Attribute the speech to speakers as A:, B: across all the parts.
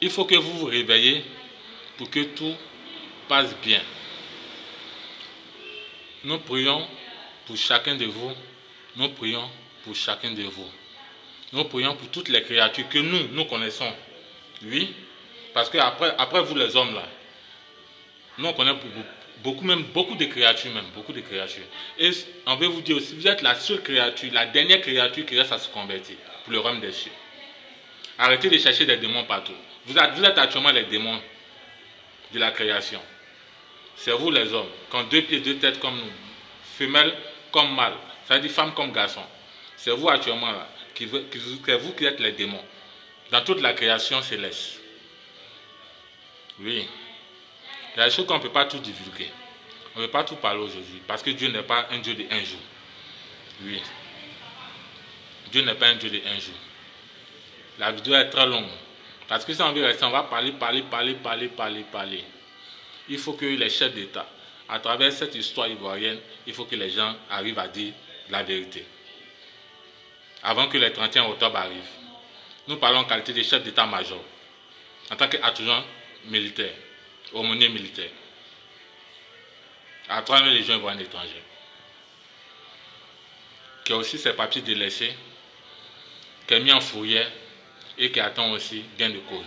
A: Il faut que vous vous réveillez pour que tout passe bien. Nous prions pour chacun de vous. Nous prions pour chacun de vous. Nous prions pour toutes les créatures que nous connaissons. Oui, parce que après vous les hommes là, nous on connaît beaucoup de créatures même, beaucoup de créatures. Et on veut vous dire aussi, vous êtes la seule créature, la dernière créature qui reste à se convertir pour le royaume des cieux. Arrêtez de chercher des démons partout. Vous êtes actuellement les démons de la création. C'est vous les hommes, qui ont 2 pieds, 2 têtes comme nous, femelles comme mâles, c'est-à-dire femmes comme garçons. C'est vous actuellement là, c'est vous qui êtes les démons. Dans toute la création céleste. Oui. Il y a des choses qu'on ne peut pas tout divulguer. On ne peut pas tout parler aujourd'hui. Parce que Dieu n'est pas un Dieu de un jour. Oui. Dieu n'est pas un Dieu de un jour. La vidéo est très longue. Parce que si on veut rester, on va parler. Il faut que les chefs d'État, à travers cette histoire ivoirienne, il faut que les gens arrivent à dire la vérité. Avant que le 31 octobre arrive. Nous parlons en qualité de chef d'état-major, en tant qu'adjudant militaire, aumônier militaire, à travers les légions ivoiriennes étrangères, qui a aussi ses papiers délaissés, qui est mis en fourrière et qui attend aussi gain de cause.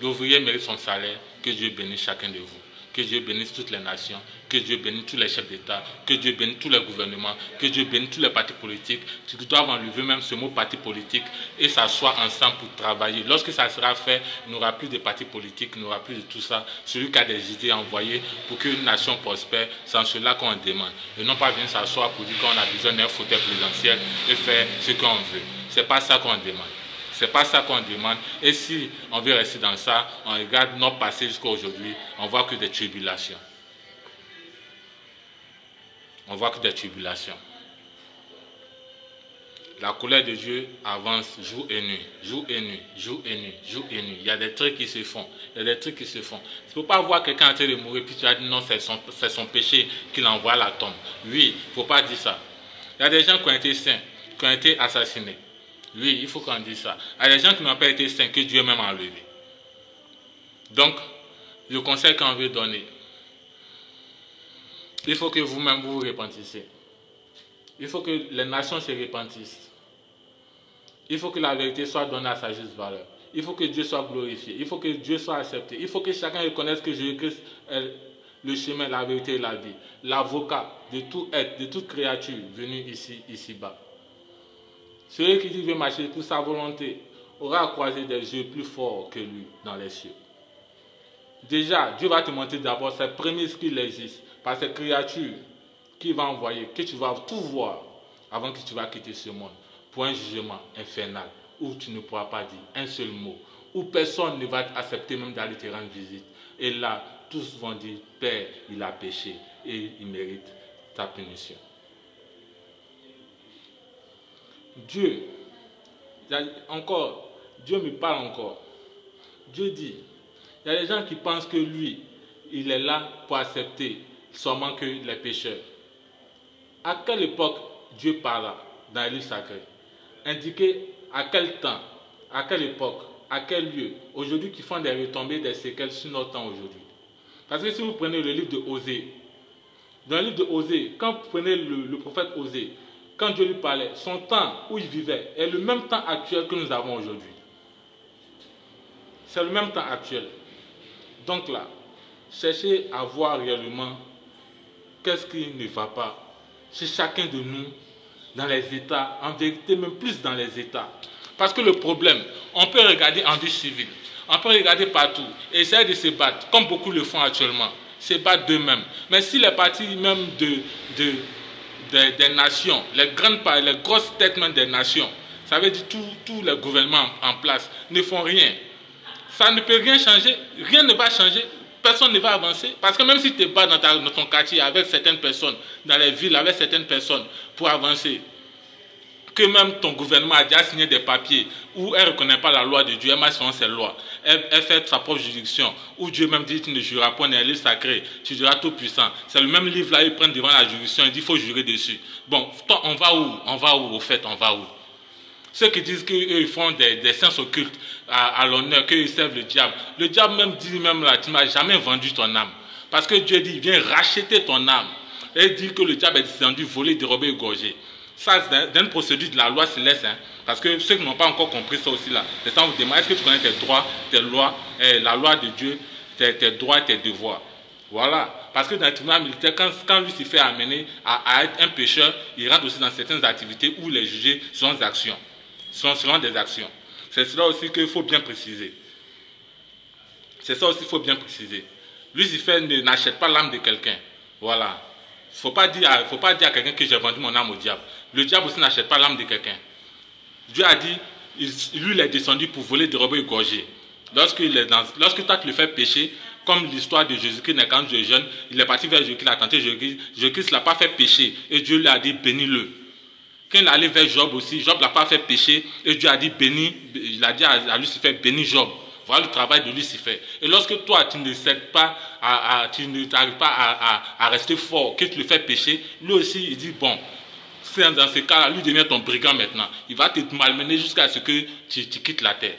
A: L'ouvrier mérite son salaire, que Dieu bénisse chacun de vous. Que Dieu bénisse toutes les nations, que Dieu bénisse tous les chefs d'État, que Dieu bénisse tous les gouvernements, que Dieu bénisse tous les partis politiques, qui doivent enlever même ce mot parti politique et s'asseoir ensemble pour travailler. Lorsque ça sera fait, il n'y aura plus de partis politiques, il n'y aura plus de tout ça. Celui qui a des idées envoyées pour qu'une nation prospère, c'est en cela qu'on demande. Et non pas venir s'asseoir pour dire qu'on a besoin d'un fauteuil présidentiel et faire ce qu'on veut. Ce n'est pas ça qu'on demande. C'est pas ça qu'on demande. Et si on veut rester dans ça, on regarde notre passé jusqu'à aujourd'hui, on voit que des tribulations. On voit que des tribulations. La colère de Dieu avance jour et nuit, jour et nuit, jour et nuit, jour et nuit. Il y a des trucs qui se font. Il y a des trucs qui se font. Tu ne peux pas voir quelqu'un en train de mourir puis tu vas dire non, c'est son péché qui l'envoie à la tombe. Oui, il ne faut pas dire ça. Il y a des gens qui ont été saints, qui ont été assassinés. Oui, il faut qu'on dise ça. Il y a des gens qui n'ont pas été saints, que Dieu même a enlevé. Donc, le conseil qu'on veut donner, il faut que vous-même vous repentissez. Il faut que les nations se repentissent. Il faut que la vérité soit donnée à sa juste valeur. Il faut que Dieu soit glorifié. Il faut que Dieu soit accepté. Il faut que chacun reconnaisse que Jésus-Christ est le chemin, la vérité et la vie. L'avocat de tout être, de toute créature venue ici-bas. Celui qui dit veut marcher pour sa volonté aura à croiser des yeux plus forts que lui dans les cieux. Déjà, Dieu va te montrer d'abord ses prémices qu'il existe, par ces créatures qu'il va envoyer, que tu vas tout voir avant que tu vas quitter ce monde, pour un jugement infernal, où tu ne pourras pas dire un seul mot, où personne ne va accepter même d'aller te rendre visite. Et là, tous vont dire, Père, il a péché et il mérite ta punition. Dieu me parle encore. Dieu dit, il y a des gens qui pensent que lui, il est là pour accepter seulement que les pécheurs. À quelle époque Dieu parla dans les livres sacrés? Indiquez à quel temps, à quelle époque, à quel lieu, aujourd'hui qui font des retombées, des séquelles sur notre temps aujourd'hui. Parce que si vous prenez le livre de Osée, dans le livre de Osée, quand vous prenez le prophète Osée, quand Dieu lui parlait, son temps où il vivait est le même temps actuel que nous avons aujourd'hui. C'est le même temps actuel. Donc là, cherchez à voir réellement qu'est-ce qui ne va pas chez chacun de nous, dans les États, en vérité même plus dans les États. Parce que le problème, on peut regarder en vie civile, on peut regarder partout, et essayer de se battre, comme beaucoup le font actuellement, se battre d'eux-mêmes. Mais si les partis même des nations, les grosses têtes même des nations, ça veut dire tous les gouvernements en place ne font rien. Ça ne peut rien changer, rien ne va changer, personne ne va avancer. Parce que même si tu te bats dans ton quartier avec certaines personnes, dans les villes avec certaines personnes pour avancer, que même ton gouvernement a déjà signé des papiers où elle ne reconnaît pas la loi de Dieu, elle marche selon ses lois, elle fait sa propre juridiction, où Dieu même dit tu ne jureras pas, on est un livre sacré, tu diras tout puissant. C'est le même livre là, ils prennent devant la juridiction, ils disent il faut jurer dessus. Bon, toi, on va où au fait, on va où? Ceux qui disent qu'ils font des séances occultes à l'honneur, qu'ils servent le diable même dit même là, tu ne m'as jamais vendu ton âme. Parce que Dieu dit, il vient racheter ton âme. Et il dit que le diable est descendu, voler, dérober, égorger. Ça, c'est dans une procédure de la loi céleste. Hein, parce que ceux qui n'ont pas encore compris ça aussi là, c'est ça vous demande, est-ce que tu connais tes droits, tes lois, la loi de Dieu, tes droits et tes devoirs. Voilà. Parce que dans le tribunal militaire, quand Lucifer est amené à être un pécheur, il rentre aussi dans certaines activités où il est jugé selon des actions. Selon des actions. C'est cela aussi qu'il faut bien préciser. C'est ça aussi qu'il faut bien préciser. Lucifer n'achète pas l'âme de quelqu'un. Voilà. Il ne faut pas dire à quelqu'un que j'ai vendu mon âme au diable. Le diable aussi n'achète pas l'âme de quelqu'un. Dieu a dit, lui il est descendu pour voler, dérober, égorger. Lorsque toi tu le fais pécher, comme l'histoire de Jésus-Christ, quand Dieu est jeune, il est parti vers Jésus-Christ, il a tenté Jésus-Christ, Jésus-Christ ne l'a pas fait pécher, et Dieu lui a dit, bénis-le. Quand il est allé vers Job aussi, Job ne l'a pas fait pécher, et Dieu a dit, bénis, il a dit à Lucifer, bénis Job. Voilà le travail de Lucifer. Et lorsque toi, tu ne cèdes pas, tu n'arrives pas à rester fort, que tu le fais pécher, lui aussi, il dit, bon, dans ce cas-là, lui devient ton brigand maintenant. Il va te malmener jusqu'à ce que tu quittes la terre.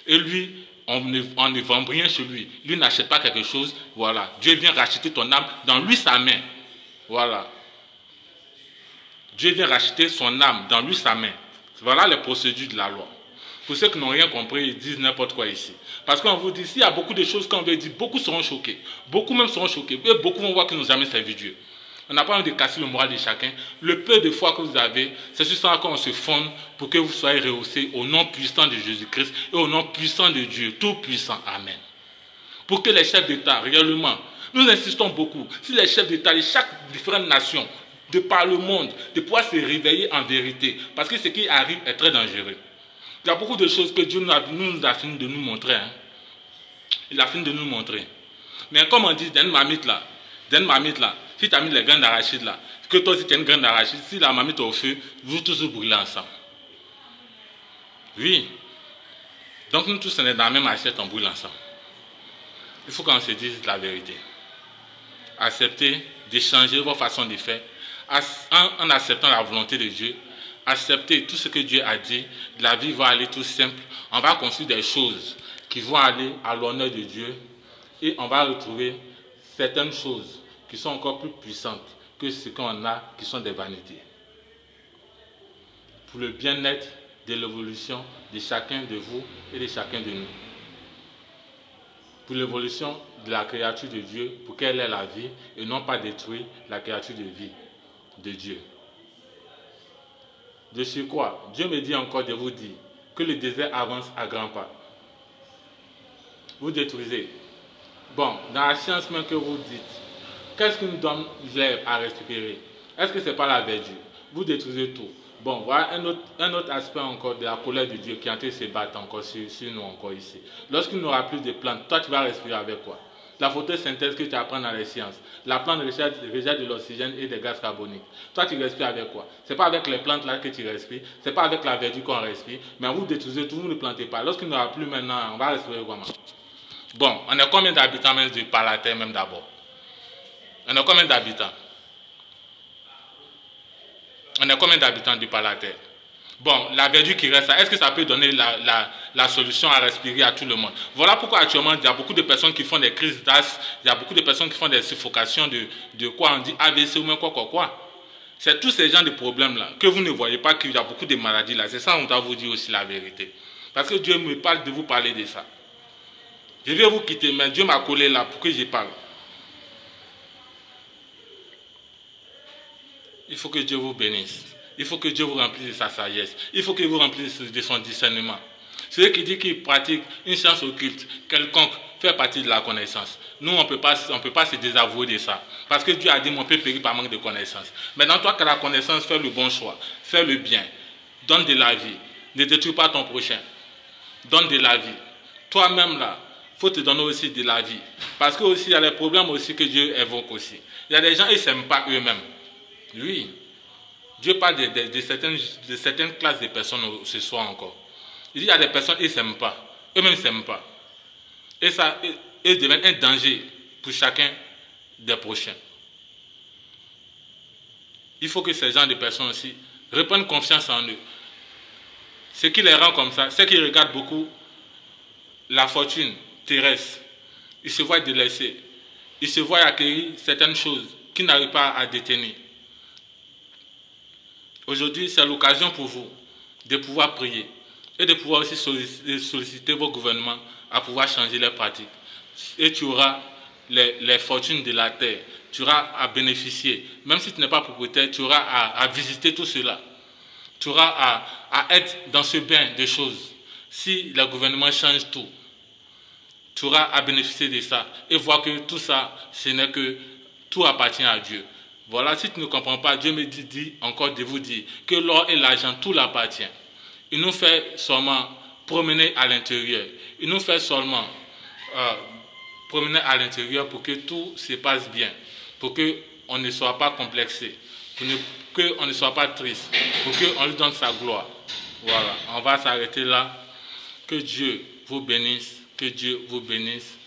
A: Et lui, on ne vend rien chez lui. Lui n'achète pas quelque chose. Voilà. Dieu vient racheter ton âme dans lui sa main. Voilà. Dieu vient racheter son âme dans lui sa main. Voilà les procédures de la loi. Pour ceux qui n'ont rien compris, ils disent n'importe quoi ici. Parce qu'on vous dit, s'il y a beaucoup de choses qu'on veut dire, beaucoup seront choqués. Beaucoup même seront choqués. Et beaucoup vont voir qu'ils n'ont jamais servi Dieu. On n'a pas envie de casser le moral de chacun. Le peu de foi que vous avez, c'est sur ça qu'on se fonde pour que vous soyez rehaussés au nom puissant de Jésus-Christ et au nom puissant de Dieu, tout puissant. Amen. Pour que les chefs d'État, réellement, nous insistons beaucoup, si les chefs d'État de chaque différente nation, de par le monde, de pouvoir se réveiller en vérité, parce que ce qui arrive est très dangereux. Il y a beaucoup de choses que Dieu nous a fini de nous montrer. Hein. Il a fini de nous montrer. Mais comme on dit, dans une marmite là, si tu as mis les graines d'arachide là, que toi aussi tu as une graine d'arachide, si la marmite est au feu, vous tous vous brûlez ensemble. Oui. Donc nous tous on est dans la même assiette, on brûle ensemble. Il faut qu'on se dise la vérité. Acceptez de changer vos façons de faire en acceptant la volonté de Dieu. Acceptez tout ce que Dieu a dit. La vie va aller tout simple. On va construire des choses qui vont aller à l'honneur de Dieu et on va retrouver certaines choses qui sont encore plus puissantes que ce qu'on a, qui sont des vanités. Pour le bien-être de l'évolution de chacun de vous et de chacun de nous. Pour l'évolution de la créature de Dieu, pour qu'elle ait la vie et non pas détruire la créature de vie de Dieu. De surcroît, Dieu me dit encore de vous dire que le désert avance à grands pas. Vous détruisez. Bon, dans la science même que vous dites, qu'est-ce qui nous donne l'air à respirer? Est-ce que ce n'est pas la verdure? Vous détruisez tout. Bon, voilà un autre aspect encore de la colère de Dieu qui est en train de se battre encore sur nous encore ici. Lorsqu'il n'y aura plus de plantes, toi tu vas respirer avec quoi? La photosynthèse que tu apprends dans les sciences. La plante rejette de l'oxygène et des gaz carboniques. Toi tu respires avec quoi? Ce n'est pas avec les plantes là que tu respires, ce n'est pas avec la verdure qu'on respire, mais vous détruisez tout, vous ne plantez pas. Lorsqu'il n'y aura plus maintenant, on va respirer comment? Bon, on est combien d'habitants même par la terre même d'abord? On est combien d'habitants? On est combien d'habitants par la terre? Bon, la verdure qui reste, est-ce que ça peut donner la solution à respirer à tout le monde? Voilà pourquoi actuellement, il y a beaucoup de personnes qui font des crises d'asthme, il y a beaucoup de personnes qui font des suffocations de quoi on dit AVC ou même quoi. C'est tous ces genres de problèmes-là que vous ne voyez pas qu'il y a beaucoup de maladies là. C'est ça on doit vous dire aussi la vérité. Parce que Dieu me parle de vous parler de ça. Je vais vous quitter, mais Dieu m'a collé là pour que je parle. Il faut que Dieu vous bénisse. Il faut que Dieu vous remplisse de sa sagesse. Il faut qu'il vous remplisse de son discernement. Celui qui dit qu'il pratique une science occulte quelconque fait partie de la connaissance. Nous, on ne peut pas se désavouer de ça. Parce que Dieu a dit, mon peuple périt par manque de connaissance. Maintenant, toi qui as la connaissance, fais le bon choix. Fais le bien. Donne de la vie. Ne détruis pas ton prochain. Donne de la vie. Toi-même là, il faut te donner aussi de la vie. Parce que aussi, il y a les problèmes aussi que Dieu évoque aussi. Il y a des gens, ils ne s'aiment pas eux-mêmes. Oui. Dieu parle de certaines classes de personnes ce soir encore. Il dit qu'il y a des personnes, ils ne s'aiment pas. Eux-mêmes ne s'aiment pas. Et ça, ils deviennent un danger pour chacun des prochains. Il faut que ces gens de personnes aussi reprennent confiance en eux. Ce qui les rend comme ça, c'est qu'ils regardent beaucoup la fortune terrestre. Ils se voient délaissés. Ils se voient acquérir certaines choses qu'ils n'arrivent pas à détenir. Aujourd'hui, c'est l'occasion pour vous de pouvoir prier et de pouvoir aussi solliciter vos gouvernements à pouvoir changer leurs pratiques. Et tu auras les fortunes de la terre. Tu auras à bénéficier. Même si tu n'es pas propriétaire, tu auras à visiter tout cela. Tu auras à être dans ce bain de choses. Si le gouvernement change tout, tu auras à bénéficier de ça et voir que tout ça, ce n'est que tout appartient à Dieu. Voilà, si tu ne comprends pas, Dieu me dit encore de vous dire que l'or et l'argent, tout l'appartient. Il nous fait seulement promener à l'intérieur. Il nous fait seulement promener à l'intérieur pour que tout se passe bien, pour qu'on ne soit pas complexé, pour qu'on ne soit pas triste, pour qu'on lui donne sa gloire. Voilà, on va s'arrêter là. Que Dieu vous bénisse, que Dieu vous bénisse.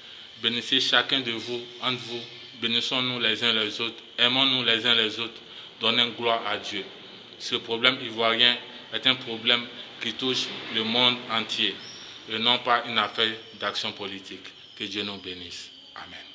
A: Bénissez chacun de vous, entre vous. Bénissons-nous les uns les autres, aimons-nous les uns les autres, donnons gloire à Dieu. Ce problème ivoirien est un problème qui touche le monde entier et non pas une affaire d'action politique. Que Dieu nous bénisse. Amen.